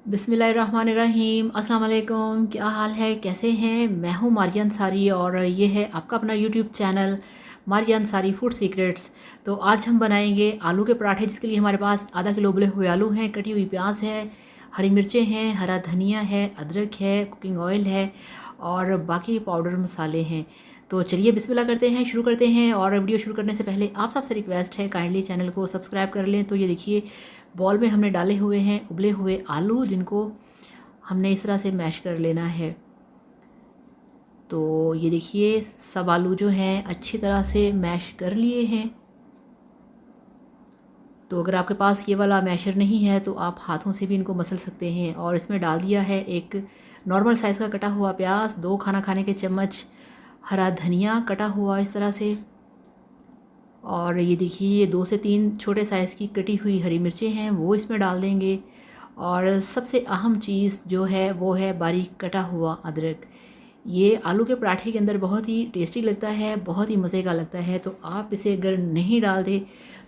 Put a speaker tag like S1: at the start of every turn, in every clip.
S1: बिस्मिल्लाहिर्रहमानिर्रहीम। अस्सलाम वालेकुम। क्या हाल है, कैसे हैं? मैं हूँ मारिया अंसारी और ये है आपका अपना YouTube channel Maria Ansari food secrets. तो आज हम बनाएंगे आलू के पराठे, जिसके लिए हमारे पास आधा किलो उबले हुए आलू हैं, कटी हुई प्याज है, हरी मिर्चें हैं, हरा धनिया है, अदरक है, कुकिंग ऑयल है और बाकी पाउडर मसाले हैं। तो चलिए बिस्मिल्लाह करते हैं, शुरू करते हैं। और वीडियो शुरू करने से पहले आप सबसे रिक्वेस्ट है, काइंडली चैनल को सब्सक्राइब कर लें। तो ये देखिए, बॉल में हमने डाले हुए हैं उबले हुए आलू, जिनको हमने इस तरह से मैश कर लेना है। तो ये देखिए, सब आलू जो हैं अच्छी तरह से मैश कर लिए हैं। तो अगर आपके पास ये वाला मैशर नहीं है तो आप हाथों से भी इनको मसल सकते हैं। और इसमें डाल दिया है एक नॉर्मल साइज़ का कटा हुआ प्याज, 2 खाना खाने के चम्मच हरा धनिया कटा हुआ इस तरह से। और ये देखिए, ये 2 से 3 छोटे साइज़ की कटी हुई हरी मिर्चें हैं, वो इसमें डाल देंगे। और सबसे अहम चीज़ जो है वो है बारीक कटा हुआ अदरक। ये आलू के पराठे के अंदर बहुत ही टेस्टी लगता है, बहुत ही मज़े का लगता है। तो आप इसे अगर नहीं डालते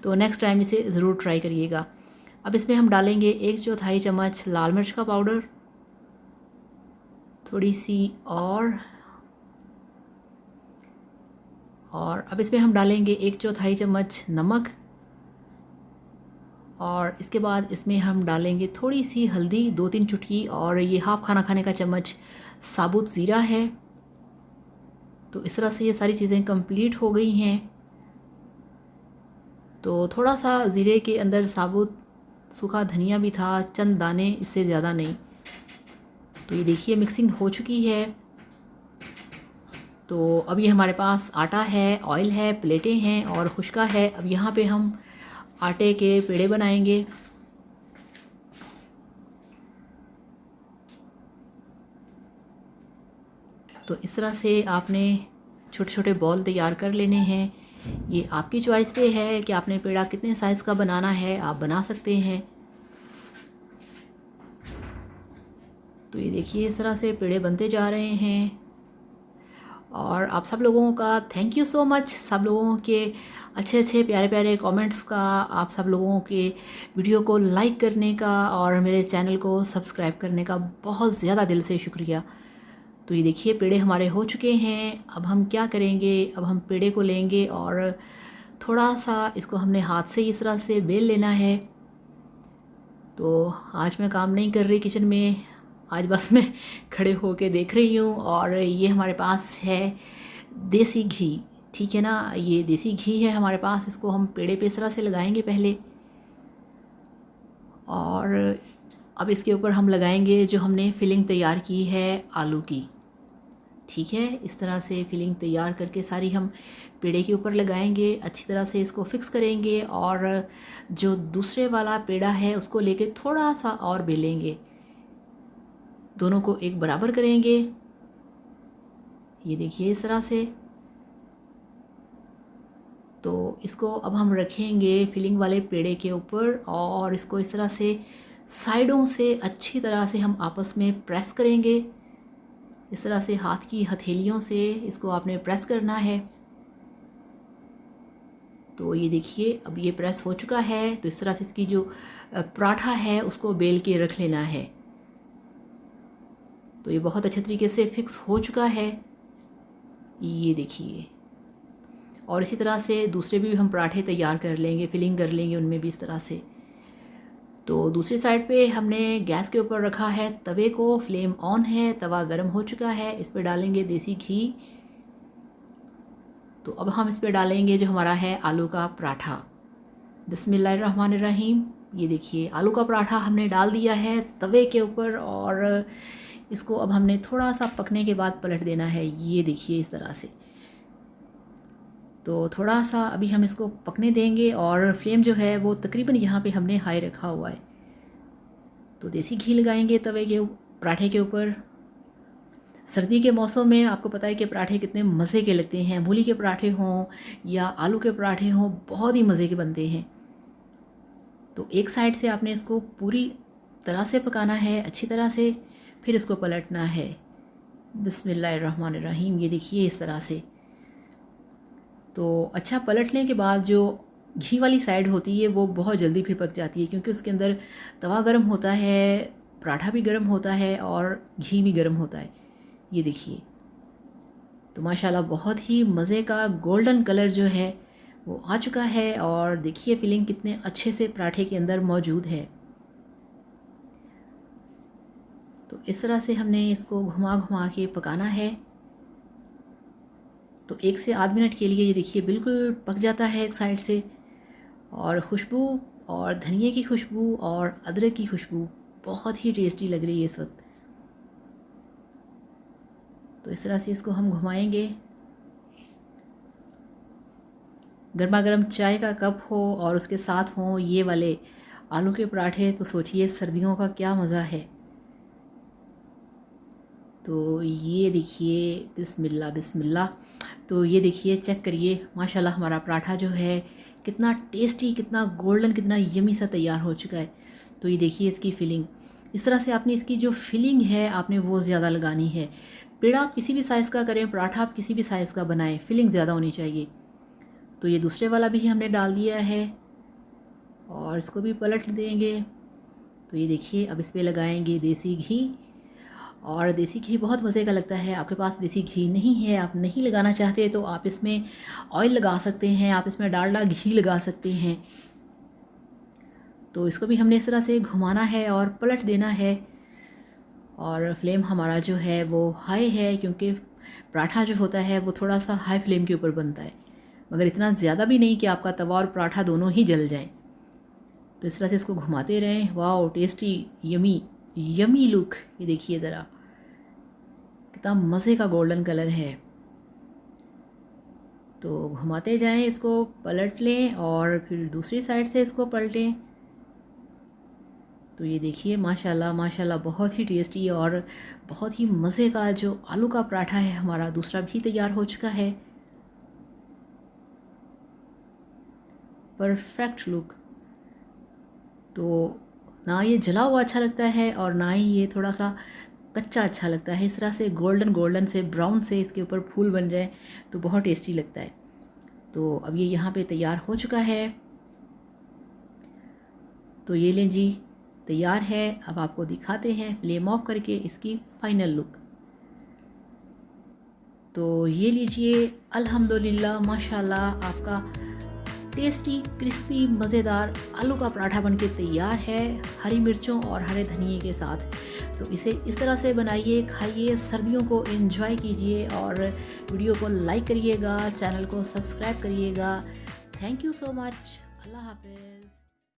S1: तो नेक्स्ट टाइम इसे ज़रूर ट्राई करिएगा। अब इसमें हम डालेंगे 1/4 चम्मच लाल मिर्च का पाउडर, थोड़ी सी और अब इसमें हम डालेंगे 1/4 चम्मच नमक। और इसके बाद इसमें हम डालेंगे थोड़ी सी हल्दी, 2-3 चुटकी। और ये हाफ़ खाना खाने का चम्मच साबुत ज़ीरा है। तो इस तरह से ये सारी चीज़ें कंप्लीट हो गई हैं। तो थोड़ा सा ज़ीरे के अंदर साबुत सूखा धनिया भी था, चंद दाने, इससे ज़्यादा नहीं। तो ये देखिए, मिक्सिंग हो चुकी है। तो अब ये हमारे पास आटा है, ऑयल है, प्लेटें हैं और खुश्का है। अब यहाँ पे हम आटे के पेड़े बनाएंगे। तो इस तरह से आपने छोटे छोटे बॉल तैयार कर लेने हैं। ये आपकी चॉइस पे है कि आपने पेड़ा कितने साइज़ का बनाना है, आप बना सकते हैं। तो ये देखिए, इस तरह से पेड़े बनते जा रहे हैं। और आप सब लोगों का थैंक यू सो मच, सब लोगों के अच्छे अच्छे प्यारे प्यारे कमेंट्स का, आप सब लोगों के वीडियो को लाइक करने का और मेरे चैनल को सब्सक्राइब करने का बहुत ज़्यादा दिल से शुक्रिया। तो ये देखिए, पेड़े हमारे हो चुके हैं। अब हम क्या करेंगे, अब हम पेड़े को लेंगे और थोड़ा सा इसको हमने हाथ से इस तरह से बेल लेना है। तो आज मैं काम नहीं कर रही किचन में, आज बस मैं खड़े होके देख रही हूँ। और ये हमारे पास है देसी घी, ठीक है ना, ये देसी घी है हमारे पास। इसको हम पेड़े पे इस तरह से लगाएंगे पहले। और अब इसके ऊपर हम लगाएंगे जो हमने फिलिंग तैयार की है आलू की, ठीक है। इस तरह से फिलिंग तैयार करके सारी हम पेड़े के ऊपर लगाएंगे, अच्छी तरह से इसको फिक्स करेंगे। और जो दूसरे वाला पेड़ा है उसको लेके थोड़ा सा और बेलेंगे, दोनों को एक बराबर करेंगे। ये देखिए, इस तरह से। तो इसको अब हम रखेंगे फिलिंग वाले पेड़े के ऊपर और इसको इस तरह से साइडों से अच्छी तरह से हम आपस में प्रेस करेंगे। इस तरह से हाथ की हथेलियों से इसको आपने प्रेस करना है। तो ये देखिए, अब ये प्रेस हो चुका है। तो इस तरह से इसकी जो पराठा है उसको बेल के रख लेना है। तो ये बहुत अच्छे तरीके से फिक्स हो चुका है, ये देखिए। और इसी तरह से दूसरे भी हम पराठे तैयार कर लेंगे, फिलिंग कर लेंगे उनमें भी इस तरह से। तो दूसरी साइड पे हमने गैस के ऊपर रखा है तवे को, फ्लेम ऑन है, तवा गर्म हो चुका है। इस पर डालेंगे देसी घी। तो अब हम इस पर डालेंगे जो हमारा है आलू का पराठा। बिस्मिल्लाहिर्रहमानिर्रहीम। ये देखिए, आलू का पराठा हमने डाल दिया है तवे के ऊपर और इसको अब हमने थोड़ा सा पकने के बाद पलट देना है, ये देखिए, इस तरह से। तो थोड़ा सा अभी हम इसको पकने देंगे और फ्लेम जो है वो तकरीबन यहाँ पे हमने हाई रखा हुआ है। तो देसी घी लगाएंगे तवे के पराठे के ऊपर। सर्दी के मौसम में आपको पता है कि पराठे कितने मज़े के लगते हैं, मूली के पराठे हों या आलू के पराठे हों, बहुत ही मज़े के बनते हैं। तो एक साइड से आपने इसको पूरी तरह से पकाना है, अच्छी तरह से, फिर इसको पलटना है। बिस्मिल्लाहिर्रहमानिर्रहीम। ये देखिए, इस तरह से। तो अच्छा पलटने के बाद जो घी वाली साइड होती है वो बहुत जल्दी फिर पक जाती है, क्योंकि उसके अंदर तवा गर्म होता है, पराठा भी गर्म होता है और घी भी गर्म होता है। ये देखिए, तो माशाल्लाह बहुत ही मज़े का गोल्डन कलर जो है वो आ चुका है। और देखिए फिलिंग कितने अच्छे से पराठे के अंदर मौजूद है। तो इस तरह से हमने इसको घुमा घुमा के पकाना है। तो 1 से आध मिनट के लिए ये देखिए बिल्कुल पक जाता है एक साइड से। और खुशबू और धनिए की खुशबू और अदरक की खुशबू बहुत ही टेस्टी लग रही है इस वक्त। तो इस तरह से इसको हम घुमाएंगे। गर्मा गर्म चाय का कप हो और उसके साथ हों ये वाले आलू के पराठे, तो सोचिए सर्दियों का क्या मज़ा है। तो ये देखिए, बिस्मिल्लाह बिस्मिल्लाह। तो ये देखिए, चेक करिए, माशाल्लाह हमारा पराठा जो है कितना टेस्टी, कितना गोल्डन, कितना यमी सा तैयार हो चुका है। तो ये देखिए इसकी फिलिंग, इस तरह से आपने इसकी जो फिलिंग है आपने वो ज़्यादा लगानी है। पेड़ा आप किसी भी साइज़ का करें, पराठा आप किसी भी साइज़ का बनाएं, फिलिंग ज़्यादा होनी चाहिए। तो ये दूसरे वाला भी हमने डाल दिया है और इसको भी पलट देंगे। तो ये देखिए, अब इस पर लगाएंगे देसी घी। और देसी घी बहुत मज़े का लगता है। आपके पास देसी घी नहीं है, आप नहीं लगाना चाहते, तो आप इसमें ऑयल लगा सकते हैं, आप इसमें डालडा घी लगा सकते हैं। तो इसको भी हमने इस तरह से घुमाना है और पलट देना है। और फ्लेम हमारा जो है वो हाई है, क्योंकि पराठा जो होता है वो थोड़ा सा हाई फ्लेम के ऊपर बनता है, मगर इतना ज़्यादा भी नहीं कि आपका तवा और पराठा दोनों ही जल जाएं। तो इस तरह से इसको घुमाते रहें। Wow, tasty, yummy yummy look. ये देखिए ज़रा कितना मज़े का गोल्डन कलर है। तो घुमाते जाएं, इसको पलट लें और फिर दूसरी साइड से इसको पलटें। तो ये देखिए, माशाल्लाह माशाल्लाह बहुत ही टेस्टी और बहुत ही मज़े का जो आलू का पराठा है हमारा दूसरा भी तैयार हो चुका है। Perfect look. तो ना ये जला हुआ अच्छा लगता है और ना ही ये थोड़ा सा कच्चा अच्छा लगता है। इस तरह से गोल्डन गोल्डन से, ब्राउन से इसके ऊपर फूल बन जाए तो बहुत टेस्टी लगता है। तो अब ये यहाँ पे तैयार हो चुका है। तो ये लें जी, तैयार है। अब आपको दिखाते हैं फ्लेम ऑफ करके इसकी फाइनल लुक। तो ये लीजिए, अल्हम्दुलिल्लाह माशाल्लाह, आपका टेस्टी क्रिस्पी मज़ेदार आलू का पराठा बनके तैयार है, हरी मिर्चों और हरे धनिए के साथ। तो इसे इस तरह से बनाइए, खाइए, सर्दियों को एंजॉय कीजिए और वीडियो को लाइक करिएगा, चैनल को सब्सक्राइब करिएगा। Thank you so much. अल्लाह हाफ़िज़।